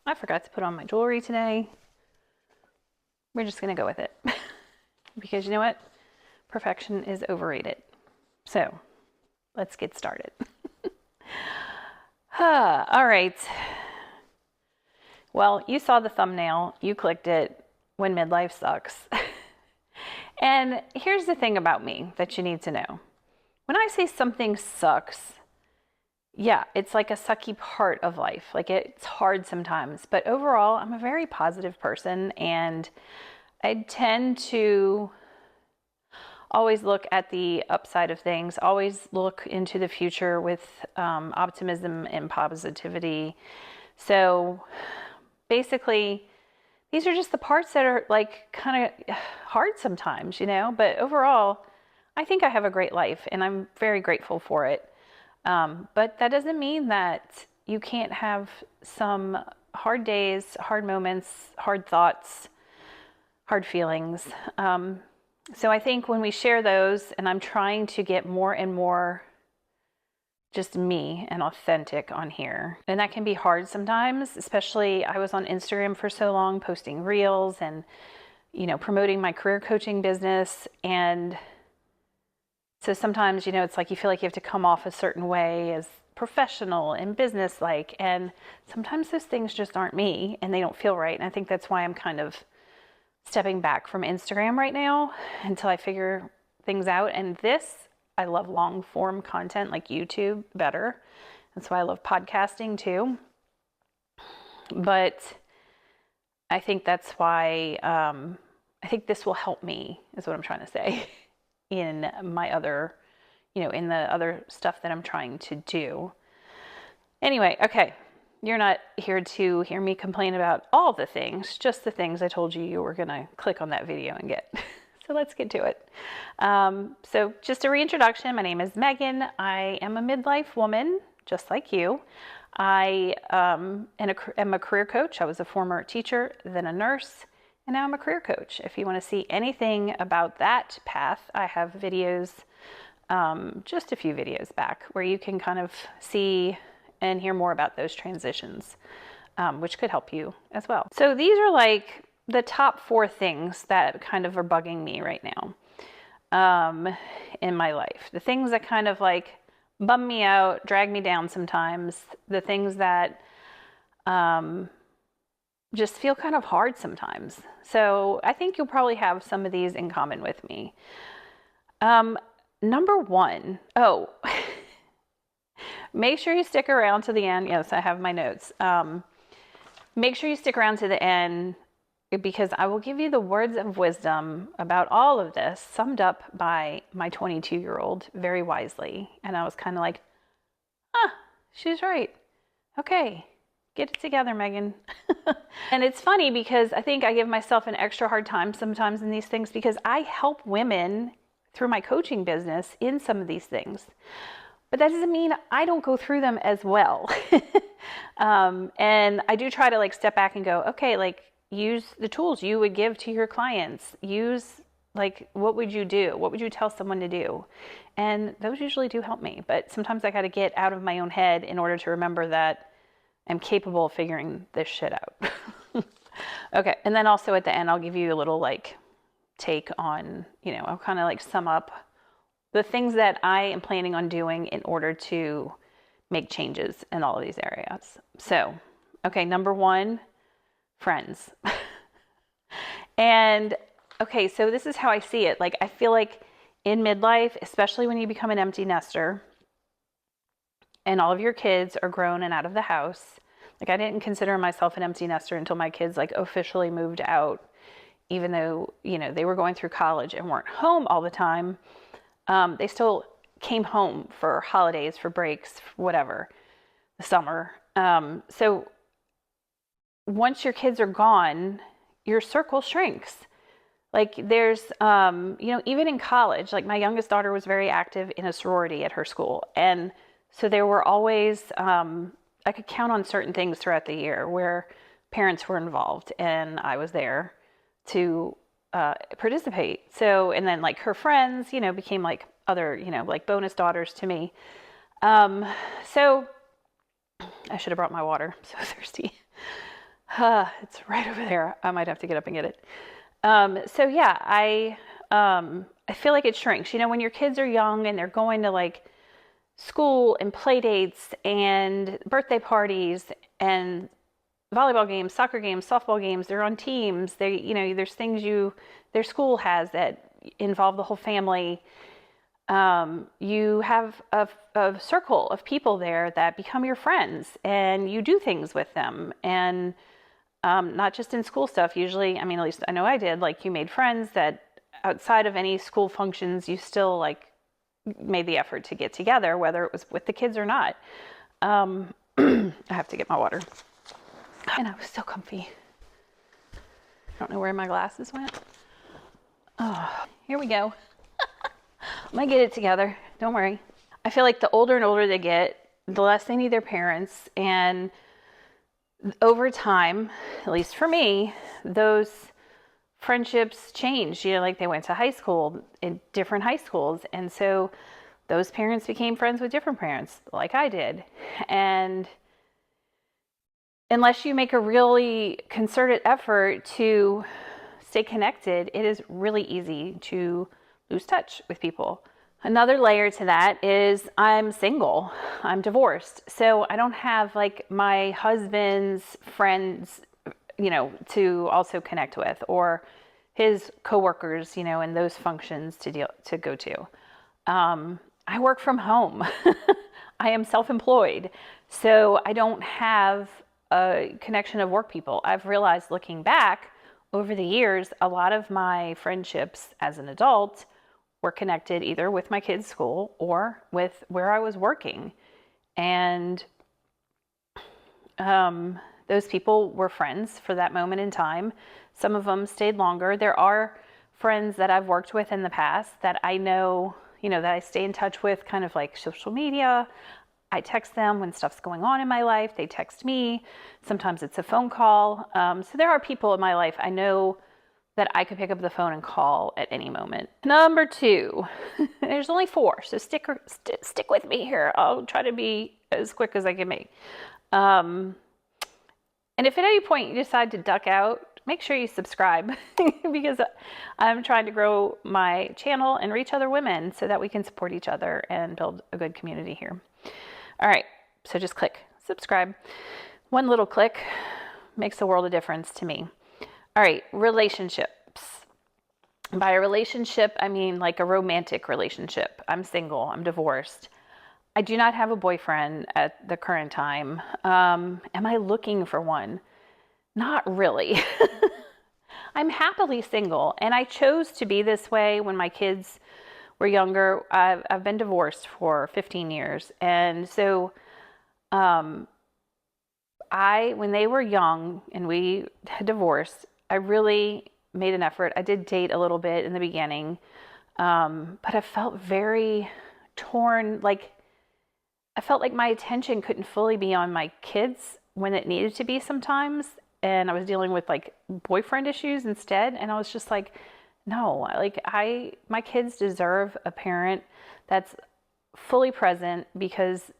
I forgot to put on my jewelry today. We're just going to go with it. Because you know what? Perfection is overrated. So let's get started. All right. Well, you saw the thumbnail. You clicked it. When midlife sucks. And here's the thing about me that you need to know. When I say something sucks, yeah, it's like a sucky part of life. Like it's hard sometimes. But overall, I'm a very positive person, and I tend to always look at the upside of things, always look into the future with optimism and positivity. So basically, these are just the parts that are like kind of hard sometimes, but overall, I think I have a great life and I'm very grateful for it. But that doesn't mean that you can't have some hard days, hard moments, hard thoughts, hard feelings. So I think when we share those, and I'm trying to get more and more just me and authentic on here. And that can be hard sometimes, especially I was on Instagram for so long, posting reels and, promoting my career coaching business. And so sometimes, it's like you feel like you have to come off a certain way as professional and business-like. And sometimes those things just aren't me and they don't feel right. And I think that's why I'm kind of stepping back from Instagram right now until I figure things out. And I love long form content like YouTube better. That's why I love podcasting too. But I think that's why I think this will help me, is what I'm trying to say, in my other, in the other stuff that I'm trying to do. Anyway, okay. You're not here to hear me complain about all the things, just the things I told you were going to click on that video and get. So let's get to it. So just a reintroduction. My name is Megan. I am a midlife woman, just like you. I am a career coach. I was a former teacher, then a nurse, and now I'm a career coach. If you want to see anything about that path, I have videos, just a few videos back, where you can kind of see and hear more about those transitions, which could help you as well. So these are like the top 4 things that kind of are bugging me right now in my life. The things that kind of like bum me out, drag me down sometimes, the things that just feel kind of hard sometimes. So I think you'll probably have some of these in common with me. Number 1, make sure you stick around to the end. Yes, I have my notes. Make sure you stick around to the end, because I will give you the words of wisdom about all of this, summed up by my 22-year-old very wisely. And I was kind of like, she's right. Okay, get it together, Megan. And it's funny because I think I give myself an extra hard time sometimes in these things, because I help women through my coaching business in some of these things. But that doesn't mean I don't go through them as well. And I do try to like step back and go, okay, like use the tools you would give to your clients. Use like, what would you do? What would you tell someone to do? And those usually do help me. But sometimes I got to get out of my own head in order to remember that I'm capable of figuring this shit out. Okay. And then also at the end, I'll give you a little like take on, I'll kind of like sum up the things that I am planning on doing in order to make changes in all of these areas. So, okay, number 1, friends. And okay, so this is how I see it. Like, I feel like in midlife, especially when you become an empty nester and all of your kids are grown and out of the house, like I didn't consider myself an empty nester until my kids like officially moved out, even though, they were going through college and weren't home all the time. They still came home for holidays, for breaks, whatever, the summer. So once your kids are gone, your circle shrinks. Like there's, even in college, like my youngest daughter was very active in a sorority at her school. And so there were always, I could count on certain things throughout the year where parents were involved and I was there to participate. So, and then like her friends, became like other, like bonus daughters to me. So I should have brought my water. I'm so thirsty. It's right over there. I might have to get up and get it. So yeah, I feel like it shrinks. You know, when your kids are young and they're going to like school and play dates and birthday parties and volleyball games, soccer games, softball games, they're on teams. They, you know, there's things their school has that involve the whole family. You have a circle of people there that become your friends and you do things with them. And not just in school stuff. Usually, I mean, at least I know I did, like you made friends that outside of any school functions, you still like made the effort to get together, whether it was with the kids or not. I have to get my water. And I was so comfy. I don't know where my glasses went. Oh, here we go. I'm gonna get it together. Don't worry. I feel like the older and older they get, the less they need their parents. And over time, at least for me, those friendships changed. You know, like they went to high school in different high schools. And so those parents became friends with different parents, like I did. And unless you make a really concerted effort to stay connected, it is really easy to lose touch with people. Another layer to that is I'm single, I'm divorced. So I don't have like my husband's friends, you know, to also connect with, or his coworkers, you know, and those functions to go to. I work from home. I am self-employed. So I don't have a connection of work people. I've realized looking back over the years, a lot of my friendships as an adult were connected either with my kids' school or with where I was working. And those people were friends for that moment in time. Some of them stayed longer. There are friends that I've worked with in the past that I know, you know, that I stay in touch with kind of like social media. I text them when stuff's going on in my life. They text me. Sometimes it's a phone call. So there are people in my life I know that I could pick up the phone and call at any moment. Number 2, there's only 4, so stick with me here. I'll try to be as quick as I can make. And if at any point you decide to duck out, make sure you subscribe because I'm trying to grow my channel and reach other women so that we can support each other and build a good community here. All right, so just click subscribe. One little click makes a world of difference to me. All right, relationships. By a relationship, I mean like a romantic relationship. I'm single, I'm divorced. I do not have a boyfriend at the current time. Am I looking for one? Not really. I'm happily single, and I chose to be this way when my kids were younger. I've been divorced for 15 years, and so when they were young and we had divorced, I really made an effort. I did date a little bit in the beginning, but I felt very torn. Like I felt like my attention couldn't fully be on my kids when it needed to be sometimes. And I was dealing with like boyfriend issues instead. And I was just like, no, like my kids deserve a parent that's fully present, because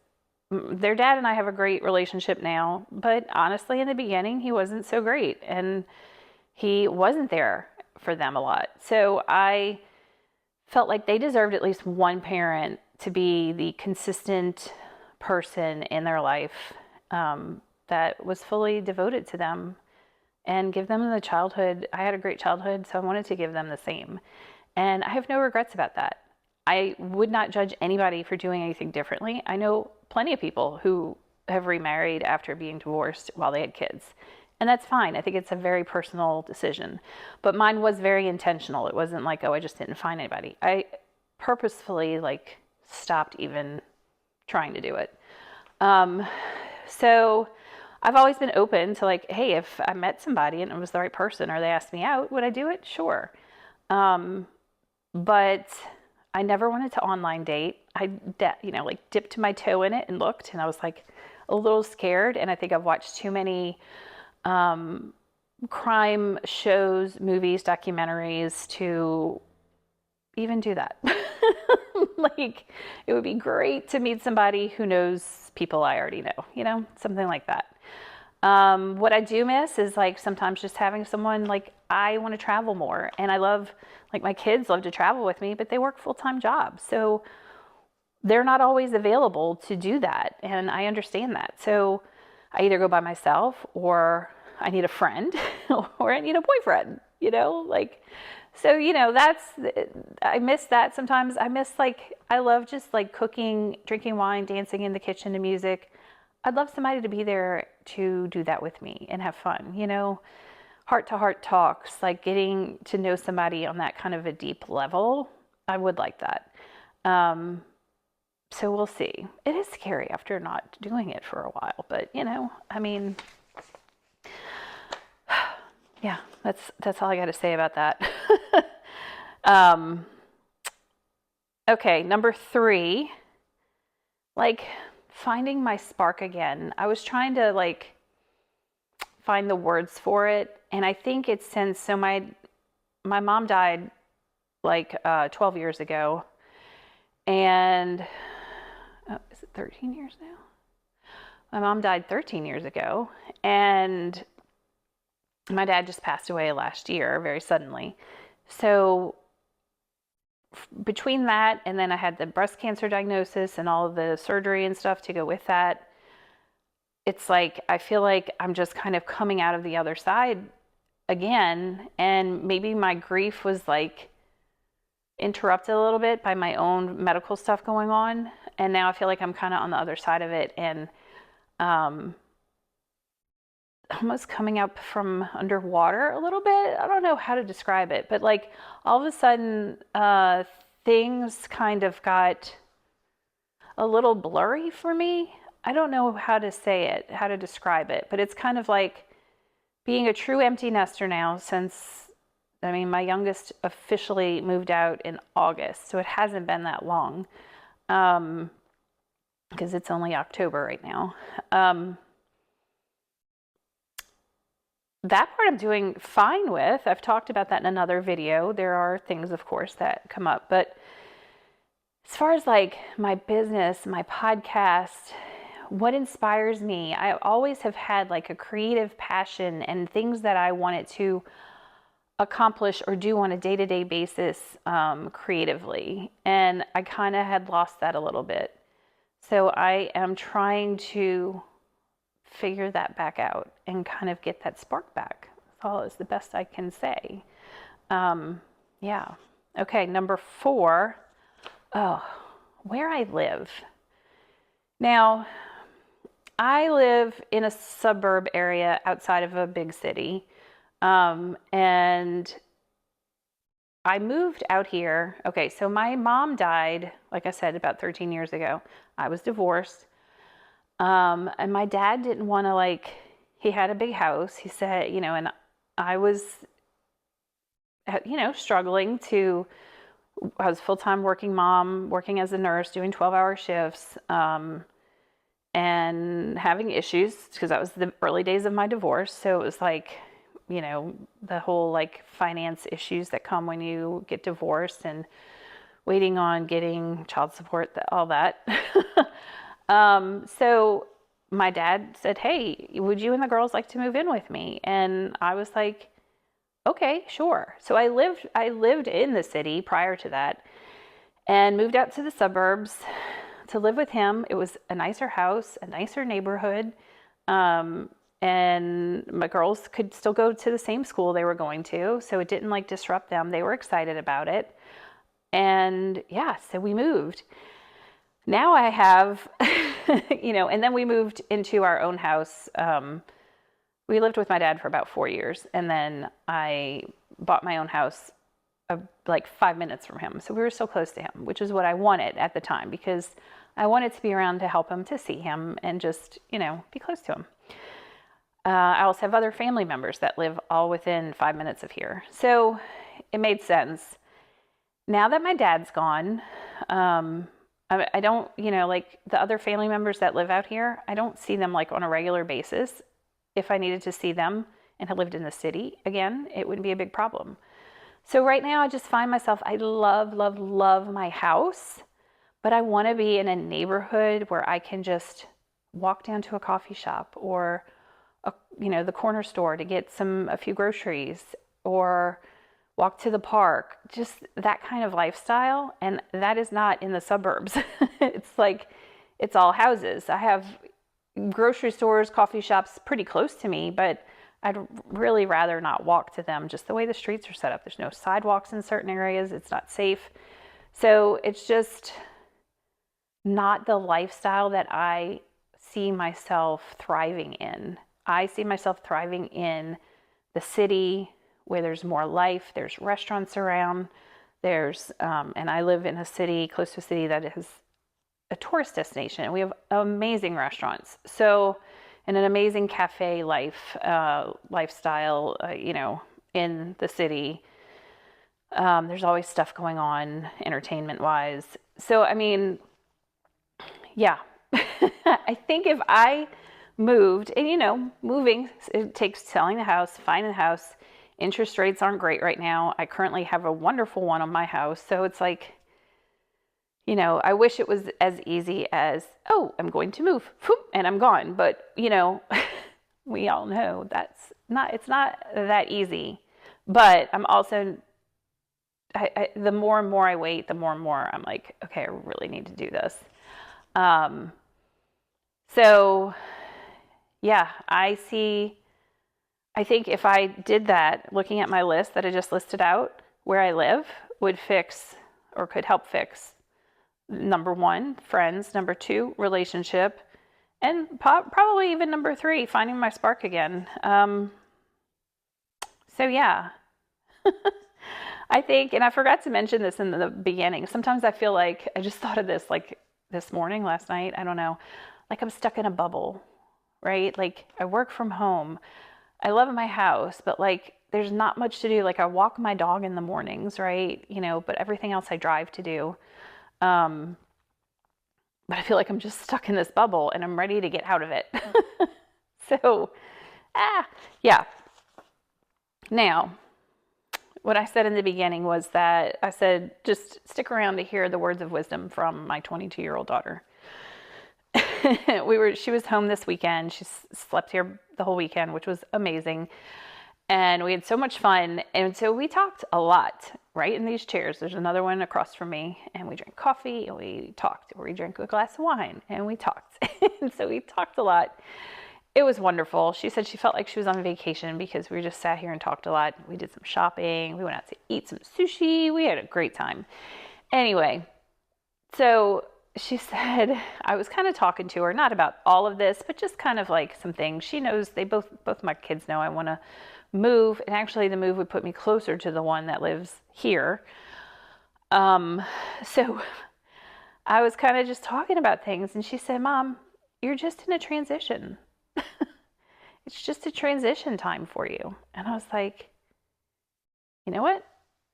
their dad and I have a great relationship now. But honestly, in the beginning, he wasn't so great. And he wasn't there for them a lot. So I felt like they deserved at least one parent to be the consistent person in their life that was fully devoted to them and give them the childhood. I had a great childhood, so I wanted to give them the same. And I have no regrets about that. I would not judge anybody for doing anything differently. I know plenty of people who have remarried after being divorced while they had kids. And that's fine. I think it's a very personal decision. But mine was very intentional. It wasn't like, oh, I just didn't find anybody. I purposefully like stopped even trying to do it. So I've always been open to like, hey, if I met somebody and it was the right person or they asked me out, would I do it? Sure. But I never wanted to online date. I like dipped my toe in it and looked, and I was like a little scared. And I think I've watched too many crime shows, movies, documentaries to even do that. Like, it would be great to meet somebody who knows people I already know, something like that. What I do miss is like sometimes just having someone, like, I want to travel more, and I love, like, my kids love to travel with me, but they work full-time jobs. So they're not always available to do that. And I understand that. So I either go by myself, or I need a friend, or I need a boyfriend, like, so, I miss that sometimes. I miss, like, I love just like cooking, drinking wine, dancing in the kitchen to music. I'd love somebody to be there to do that with me and have fun, heart to heart talks, like getting to know somebody on that kind of a deep level. I would like that. So we'll see. It is scary after not doing it for a while, but I mean, yeah, that's all I got to say about that. um, okay, number 3, like finding my spark again. I was trying to like find the words for it, and I think it's since my mom died like 12 years ago, and is it 13 years now? My mom died 13 years ago, and my dad just passed away last year very suddenly. So between that, and then I had the breast cancer diagnosis and all of the surgery and stuff to go with that, it's like I feel like I'm just kind of coming out of the other side again, and maybe my grief was like interrupted a little bit by my own medical stuff going on, and now I feel like I'm kind of on the other side of it, and almost coming up from underwater a little bit. I don't know how to describe it, but like all of a sudden things kind of got a little blurry for me. I don't know how to say it, how to describe it, but it's kind of like being a true empty nester now since, I mean, my youngest officially moved out in August, so it hasn't been that long, because it's only October right now. That part I'm doing fine with. I've talked about that in another video. There are things, of course, that come up, but as far as like my business, my podcast, what inspires me, I always have had like a creative passion and things that I wanted to accomplish or do on a day-to-day basis creatively, and I kind of had lost that a little bit. So I am trying to figure that back out and kind of get that spark back. That's all, is the best I can say. Yeah. Okay, number 4. Oh, where I live. Now, I live in a suburb area outside of a big city. And I moved out here. Okay, so my mom died, like I said, about 13 years ago. I was divorced. And my dad didn't want to, like, he had a big house, he said, and I was, struggling to, I was full-time working mom, working as a nurse, doing 12-hour shifts, and having issues because that was the early days of my divorce. So it was like, the whole like finance issues that come when you get divorced and waiting on getting child support, all that. So my dad said, "Hey, would you and the girls like to move in with me?" And I was like, "Okay, sure." So I lived in the city prior to that and moved out to the suburbs to live with him. It was a nicer house, a nicer neighborhood. And my girls could still go to the same school they were going to, so it didn't like disrupt them. They were excited about it. And yeah, so we moved. Now I have, and then we moved into our own house. We lived with my dad for about 4 years, and then I bought my own house like 5 minutes from him. So we were so close to him, which is what I wanted at the time, because I wanted to be around to help him, to see him, and just, be close to him. I also have other family members that live all within 5 minutes of here. So it made sense. Now that my dad's gone, I don't, like the other family members that live out here, I don't see them like on a regular basis. If I needed to see them and had lived in the city again, it wouldn't be a big problem. So right now I just find myself, I love, love, love my house, but I want to be in a neighborhood where I can just walk down to a coffee shop or the corner store to get a few groceries, or walk to the park, just that kind of lifestyle. And that is not in the suburbs. It's like, it's all houses. I have grocery stores, coffee shops pretty close to me, but I'd really rather not walk to them, just the way the streets are set up. There's no sidewalks in certain areas. It's not safe. So it's just not the lifestyle that I see myself thriving in. I see myself thriving in the city where there's more life, there's restaurants around, and I live in a city, close to a city that is a tourist destination, and we have amazing restaurants. So, and an amazing cafe lifestyle, in the city. There's always stuff going on entertainment wise. So, I mean, yeah, I think if I moved, and moving, it takes selling the house, finding the house. Interest rates aren't great right now. I currently have a wonderful one on my house. So it's like, I wish it was as easy as, oh, I'm going to move, and I'm gone. But, we all know it's not that easy. But I'm also, the more and more I wait, the more and more I'm like, okay, I really need to do this. So yeah, I think if I did that, looking at my list that I just listed out, where I live would fix, or could help fix, number 1, friends, number 2, relationship, and probably even number 3, finding my spark again. So yeah, I think, and I forgot to mention this in the beginning, sometimes I feel like, I just thought of this like this morning, last night, I don't know, like I'm stuck in a bubble, right? Like I work from home. I love my house, but like there's not much to do. Like I walk my dog in the mornings, right? But everything else I drive to do. But I feel like I'm just stuck in this bubble and I'm ready to get out of it. So, yeah. Now, what I said in the beginning was that I said, just stick around to hear the words of wisdom from my 22-year-old daughter. She was home this weekend. She slept here the whole weekend, which was amazing. And we had so much fun. And so we talked a lot, right in these chairs. There's another one across from me. And we drank coffee and we talked. Or we drank a glass of wine and we talked. And so we talked a lot. It was wonderful. She said she felt like she was on vacation because we just sat here and talked a lot. We did some shopping. We went out to eat some sushi. We had a great time. Anyway, so she said, I was kind of talking to her, not about all of this, but just kind of like some things. She knows, both my kids know I want to move. And actually the move would put me closer to the one that lives here. So I was kind of just talking about things. And she said, Mom, you're just in a transition. It's just a transition time for you. And I was like, you know what?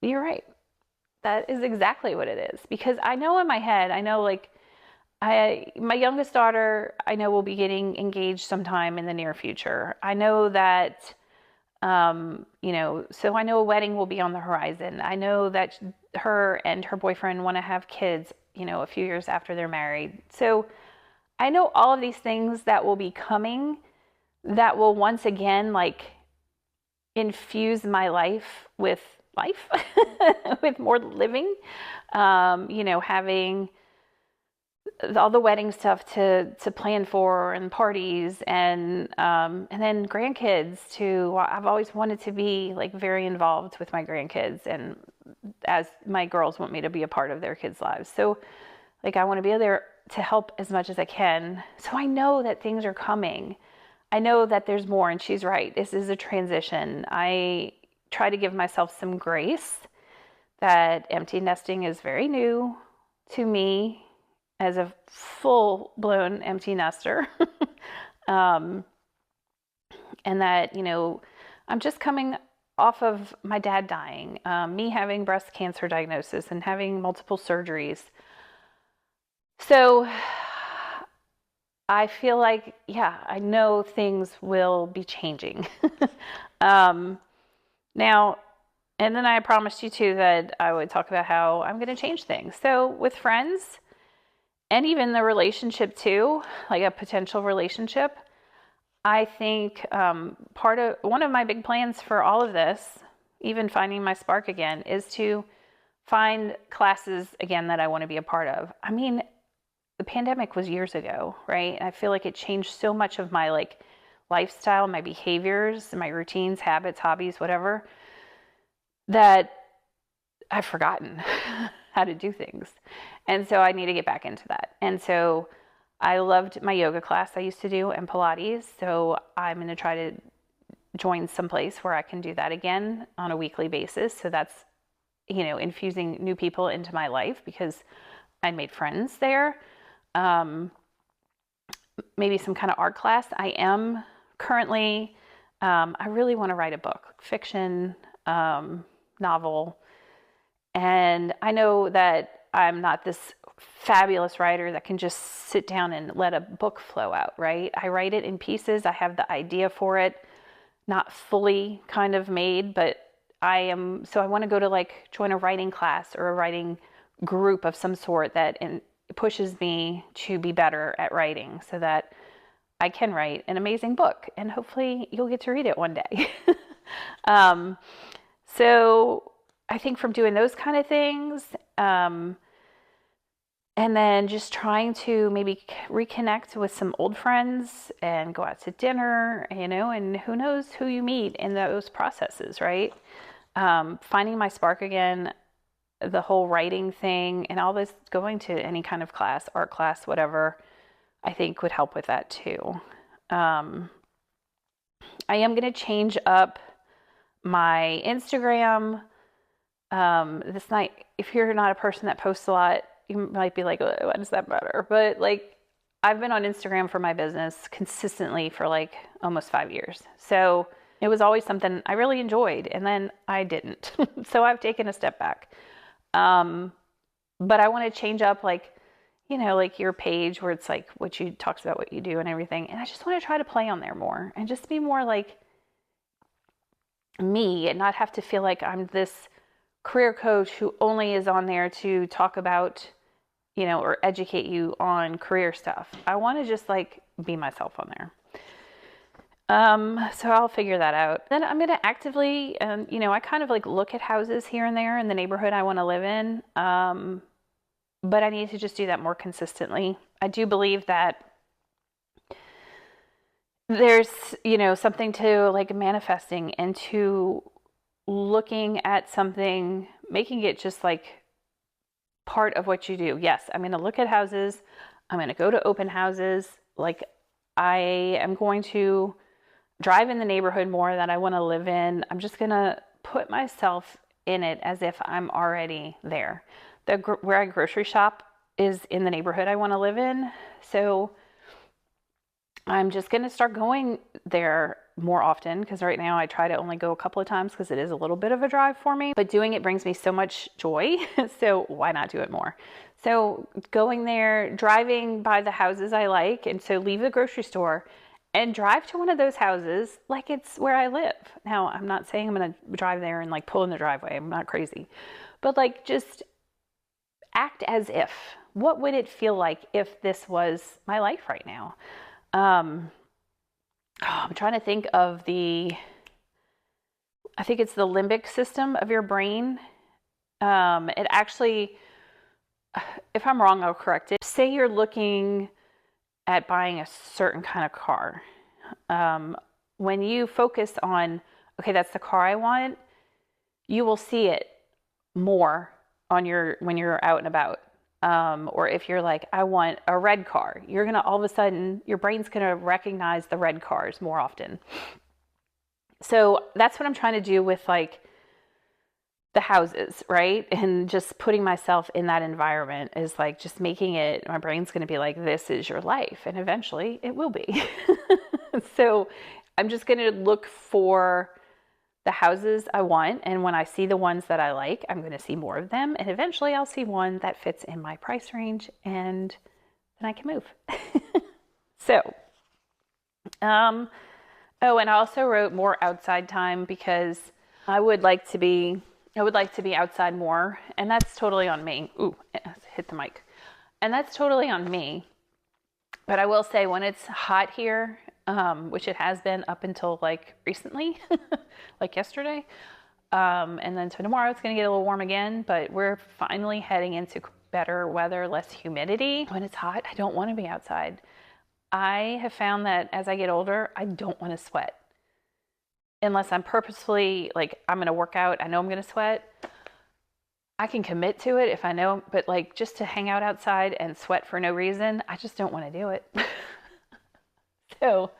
You're right. That is exactly what it is. Because I know in my head, I know like my youngest daughter, I know will be getting engaged sometime in the near future. I know that, so I know a wedding will be on the horizon. I know that her and her boyfriend want to have kids, a few years after they're married. So I know all of these things that will be coming that will once again like infuse my life with life, with more living, having all the wedding stuff to plan for, and parties, and then grandkids too. I've always wanted to be like very involved with my grandkids, and as my girls want me to be a part of their kids' lives. So like I want to be there to help as much as I can. So I know that things are coming. I know that there's more, and she's right. This is a transition. I try to give myself some grace that empty nesting is very new to me as a full-blown empty nester. And that, I'm just coming off of my dad dying, me having breast cancer diagnosis and having multiple surgeries. So I feel like, I know things will be changing. Now, and then I promised you too that I would talk about how I'm going to change things. So with friends and even the relationship too, like a potential relationship, I think one of my big plans for all of this, even finding my spark again, is to find classes again that I want to be a part of. I mean, the pandemic was years ago, right? And I feel like it changed so much of my like lifestyle, my behaviors, my routines, habits, hobbies, whatever, that I've forgotten how to do things. And so I need to get back into that. And so I loved my yoga class I used to do and Pilates. So I'm going to try to join someplace where I can do that again on a weekly basis. So that's, infusing new people into my life because I made friends there. Maybe some kind of art class. I am currently, I really want to write a book, fiction, novel. And I know that I'm not this fabulous writer that can just sit down and let a book flow out, right? I write it in pieces. I have the idea for it, not fully kind of made, but I want to go to like join a writing class or a writing group of some sort that pushes me to be better at writing so that I can write an amazing book and hopefully you'll get to read it one day. So I think from doing those kind of things, and then just trying to maybe reconnect with some old friends and go out to dinner, and who knows who you meet in those processes, right? Finding my spark again, the whole writing thing and all this, going to any kind of class, art class, whatever, I think would help with that too. I am going to change up my Instagram. This night, if you're not a person that posts a lot, you might be like, oh, why does that matter? But like, I've been on Instagram for my business consistently for like almost 5 years. So it was always something I really enjoyed, and then I didn't. So I've taken a step back. But I want to change up like your page where it's like what you talks about what you do and everything. And I just want to try to play on there more and just be more like me and not have to feel like I'm this career coach who only is on there to talk about, or educate you on career stuff. I want to just like be myself on there. So I'll figure that out. Then I'm going to actively, I kind of like look at houses here and there in the neighborhood I want to live in. But I need to just do that more consistently. I do believe that there's, something to like manifesting and to looking at something, making it just like part of what you do. Yes, I'm going to look at houses. I'm going to go to open houses. Like I am going to drive in the neighborhood more that I want to live in. I'm just going to put myself in it as if I'm already there. Where I grocery shop is in the neighborhood I want to live in. So I'm just going to start going there more often because right now I try to only go a couple of times because it is a little bit of a drive for me. But doing it brings me so much joy. So why not do it more? So going there, driving by the houses I like. And so leave the grocery store and drive to one of those houses like it's where I live. Now, I'm not saying I'm going to drive there and like pull in the driveway. I'm not crazy. But like just act as if. What would it feel like if this was my life right now? I'm trying to think of I think it's the limbic system of your brain. It actually, if I'm wrong, I'll correct it. Say you're looking at buying a certain kind of car. When you focus on, okay, that's the car I want, you will see it more when you're out and about. Or if you're like, I want a red car, you're going to all of a sudden, your brain's going to recognize the red cars more often. So that's what I'm trying to do with like the houses, right? And just putting myself in that environment is like just making it, my brain's going to be like, this is your life. And eventually it will be. So I'm just going to look for the houses I want, and when I see the ones that I like, I'm going to see more of them, and eventually I'll see one that fits in my price range, and then I can move. So, and I also wrote more outside time because I would like to be outside more, and that's totally on me. Ooh, hit the mic. And that's totally on me. But I will say when it's hot here, which it has been up until like recently, like yesterday. And then so tomorrow it's going to get a little warm again, but we're finally heading into better weather, less humidity. When it's hot, I don't want to be outside. I have found that as I get older, I don't want to sweat unless I'm purposefully like, I'm going to work out. I know I'm going to sweat. I can commit to it if I know, but like just to hang out outside and sweat for no reason, I just don't want to do it. So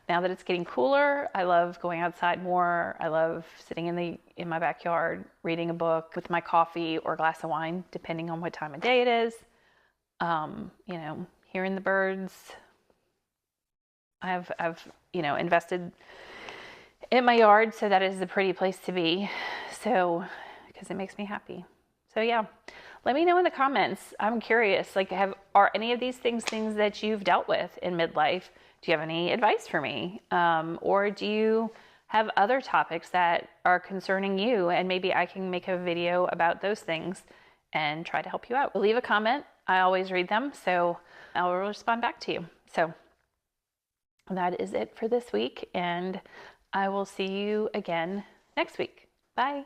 now that it's getting cooler, I love going outside more. I love sitting in my backyard, reading a book with my coffee or a glass of wine, depending on what time of day it is. You know, hearing the birds. I've invested in my yard, so that is a pretty place to be. So, because it makes me happy. So yeah, let me know in the comments. I'm curious, like are any of these things that you've dealt with in midlife? Do you have any advice for me? Or do you have other topics that are concerning you and maybe I can make a video about those things and try to help you out? Leave a comment. I always read them, so I'll respond back to you. So that is it for this week, and I will see you again next week. Bye.